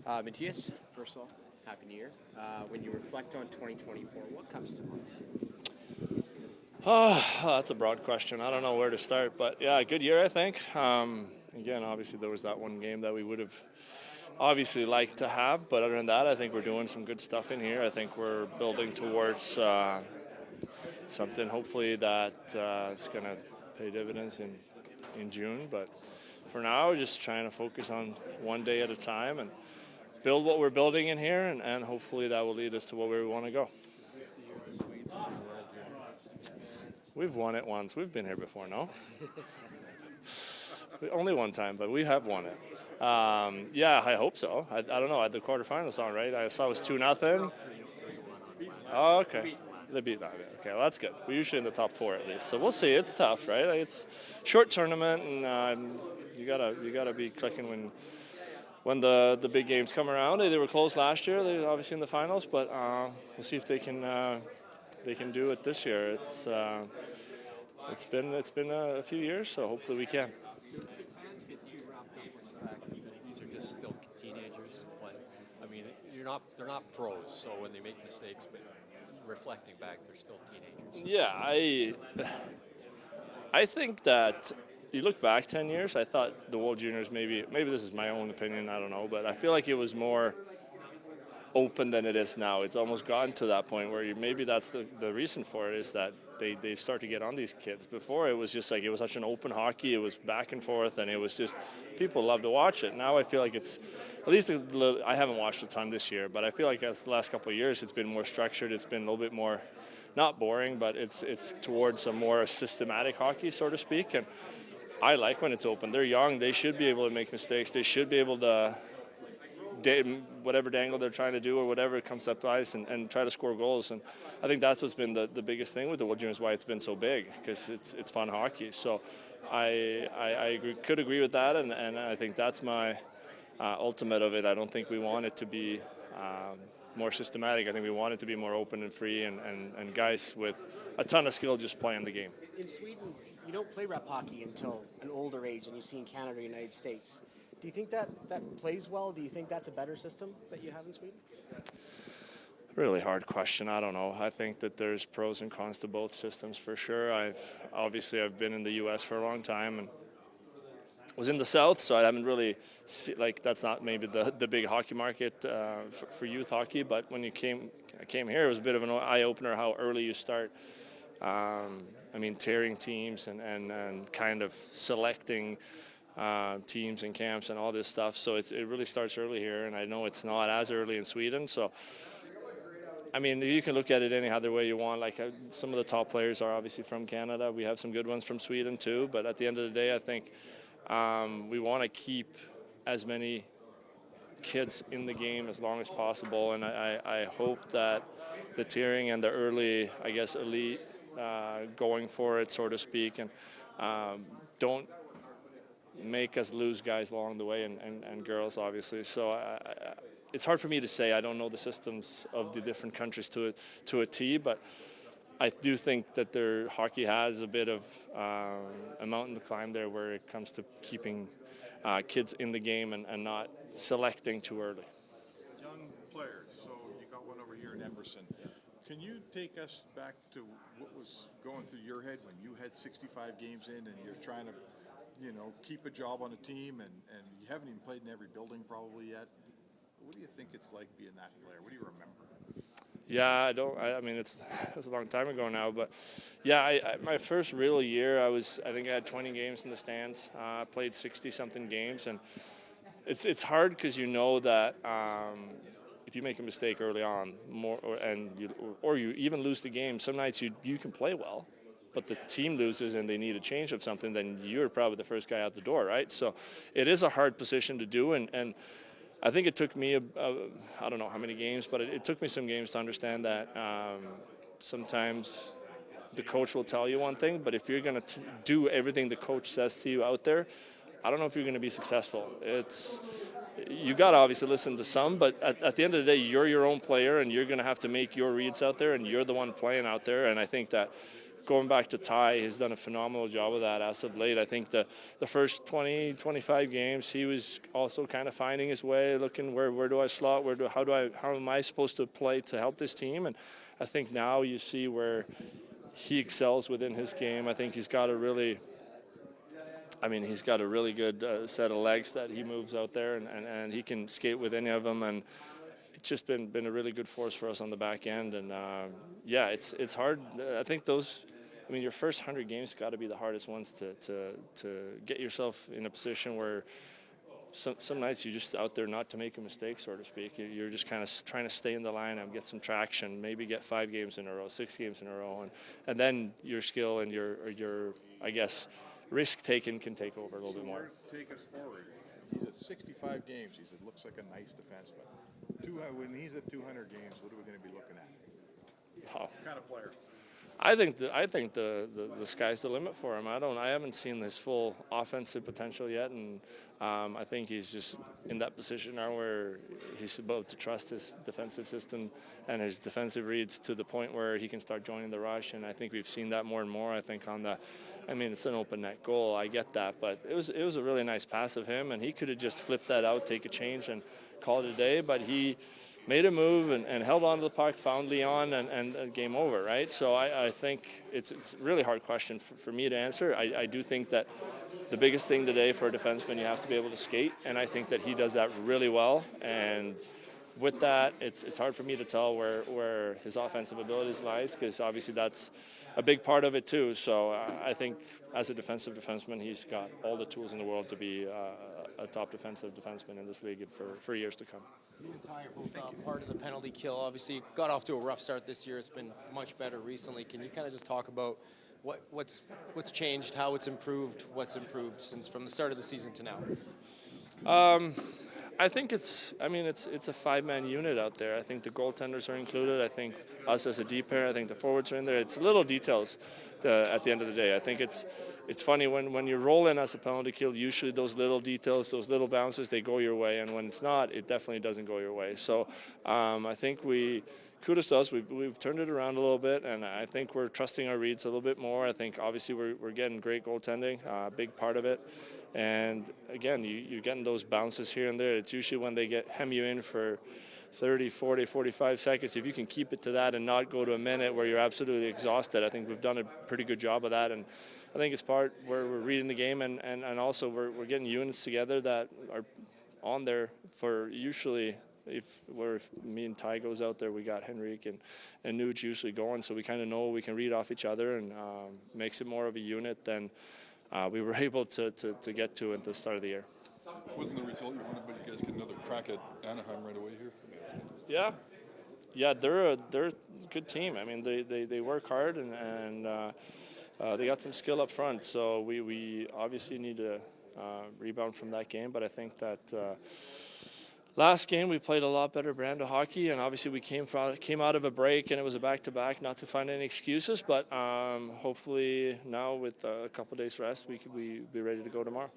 Mattias, first of all, Happy New Year. When you reflect on 2024, what comes to mind? Oh, that's a broad question. I don't know where to start, but yeah, good year, I think. Again, obviously there was that one game that we would have obviously liked to have, but other than that, I think we're doing some good stuff in here. I think we're building towards something hopefully that is going to pay dividends in June. But for now, we're just trying to focus on one day at a time and build what we're building in here, and hopefully that will lead us to where we want to go. We've won it once. We've been here before, no? Only one time, but we have won it. Yeah, I hope so. I don't know. I had the quarterfinals on, right? I saw it was 2-0. Oh, okay. They beat that. Okay, well, that's good. We're usually in the top 4 at least. So we'll see. It's tough, right? Like, it's short tournament, and you gotta be clicking when the big games come around. They were close last year. They're obviously in the finals, but we'll see if they can do it this year. It's been a few years, so hopefully we can. Do fans get too wrapped up with the fact that these are just still teenagers playing? I mean, they're not pros, so when they make mistakes, but reflecting back, they're still teenagers. Yeah, I think that you look back 10 years, I thought the World Juniors, maybe this is my own opinion, I don't know, but I feel like it was more open than it is now. It's almost gotten to that point where maybe that's the reason for it, is that they start to get on these kids. Before, it was just like, it was such an open hockey, it was back and forth, and it was just, people love to watch it. Now I feel like it's, at least I haven't watched a ton this year, but I feel like the last couple of years it's been more structured, it's been a little bit more, not boring, but it's towards a more systematic hockey, so to speak, and I like when it's open. They're young, they should be able to make mistakes, they should be able to whatever dangle they're trying to do or whatever comes up ice and try to score goals. And I think that's what's been the biggest thing with the World Juniors, why it's been so big, because it's fun hockey. So I could agree with that, and I think that's my ultimate of it. I don't think we want it to be more systematic. I think we want it to be more open and free, and guys with a ton of skill just playing the game. In Sweden, you don't play rep hockey until an older age, and you see in Canada, United States. Do you think that plays well? Do you think that's a better system that you have in Sweden? Really hard question. I don't know. I think that there's pros and cons to both systems for sure. I've been in the U.S. for a long time and was in the South, so I haven't really that's not maybe the big hockey market for youth hockey. But when I came here, it was a bit of an eye opener how early you start. Tearing teams and kind of selecting teams and camps and all this stuff. So it really starts early here, and I know it's not as early in Sweden. So, you can look at it any other way you want. Like some of the top players are obviously from Canada. We have some good ones from Sweden too. But at the end of the day, I think we want to keep as many kids in the game as long as possible. And I hope that the tiering and the early, elite going for it, so to speak, and don't make us lose guys along the way, and girls obviously. So it's hard for me to say. I don't know the systems of the different countries to a T, but I do think that their hockey has a bit of a mountain to climb there where it comes to keeping kids in the game and not selecting too early. Young players, so you got one over here in Emberson. Can you take us back to what was going through your head when you had 65 games in and you're trying to keep a job on a team, and you haven't even played in every building probably yet? What do you think it's like being that player? What do you remember? Yeah, it was a long time ago now, but yeah, my first real year, I think I had 20 games in the stands. I played 60-something games, and it's hard because you know that if you make a mistake early on, or you even lose the game, some nights you can play well, but the team loses and they need a change of something, then you're probably the first guy out the door, right? So it is a hard position to do, and I think it took me, I don't know how many games, but it took me some games to understand that sometimes the coach will tell you one thing, but if you're going to do everything the coach says to you out there, I don't know if you're going to be successful. You got to obviously listen to some, but at the end of the day, you're your own player, and you're going to have to make your reads out there, and you're the one playing out there, and I think that going back to Tai, he's done a phenomenal job of that as of late. I think the first 20, 25 games, he was also kind of finding his way, looking where do I slot, how am I supposed to play to help this team? And I think now you see where he excels within his game. I think he's got a really good set of legs that he moves out there, and he can skate with any of them. And it's just been a really good force for us on the back end. And it's hard. I think your first 100 games got to be the hardest ones to get yourself in a position where some nights you're just out there not to make a mistake, so to speak. You're just kind of trying to stay in the lineup, get some traction, maybe get 5 games in a row, 6 games in a row, and then your skill and your I guess risk taken can take over a little bit more. Take us forward. He's at 65 games. He looks like a nice defenseman. When he's at 200 games, what are we going to be looking at? Wow. What kind of player? I think the sky's the limit for him. I haven't seen his full offensive potential yet, and I think he's just in that position now where he's about to trust his defensive system and his defensive reads to the point where he can start joining the rush. And I think we've seen that more and more. I think it's an open net goal. I get that, but it was a really nice pass of him, and he could have just flipped that out, take a change, and call it a day. But he made a move and held on to the puck, found Leon, and game over, right? So I think it's a really hard question for me to answer. I do think that the biggest thing today for a defenseman, you have to be able to skate, and I think that he does that really well. And with that, it's hard for me to tell where his offensive abilities lies, because obviously that's a big part of it too. So I think as a defensive defenseman, he's got all the tools in the world to be a top defensive defenseman in this league for years to come. You and Ty are both part of the penalty kill. Obviously, got off to a rough start this year. It's been much better recently. Can you kind of just talk about what's changed, how it's improved, what's improved since from the start of the season to now? I think it's a 5-man unit out there. I think the goaltenders are included. I think us as a D pair. I think the forwards are in there. It's little details at the end of the day. I think it's funny when you roll in as a penalty kill. Usually those little details, those little bounces, they go your way, and when it's not, it definitely doesn't go your way. So I think kudos to us. We've turned it around a little bit, and I think we're trusting our reads a little bit more. I think obviously we're getting great goaltending, a big part of it. And again, you're getting those bounces here and there. It's usually when they hem you in for 30, 40, 45 seconds. If you can keep it to that and not go to a minute where you're absolutely exhausted, I think we've done a pretty good job of that. And I think it's part where we're reading the game, and also we're getting units together that are on there for usually if me and Ty goes out there, we got Henrik and Nuge usually going, so we kind of know we can read off each other, and makes it more of a unit than we were able to get to at the start of the year. Wasn't the result you wanted, but you guys get another crack at Anaheim right away here? Yeah, they're a good team. I mean, they work hard, and they got some skill up front. So we obviously need to rebound from that game. But I think that last game we played a lot better brand of hockey, and obviously we came out of a break, and it was a back-to-back. Not to find any excuses, but hopefully now with a couple days rest, we could be ready to go tomorrow.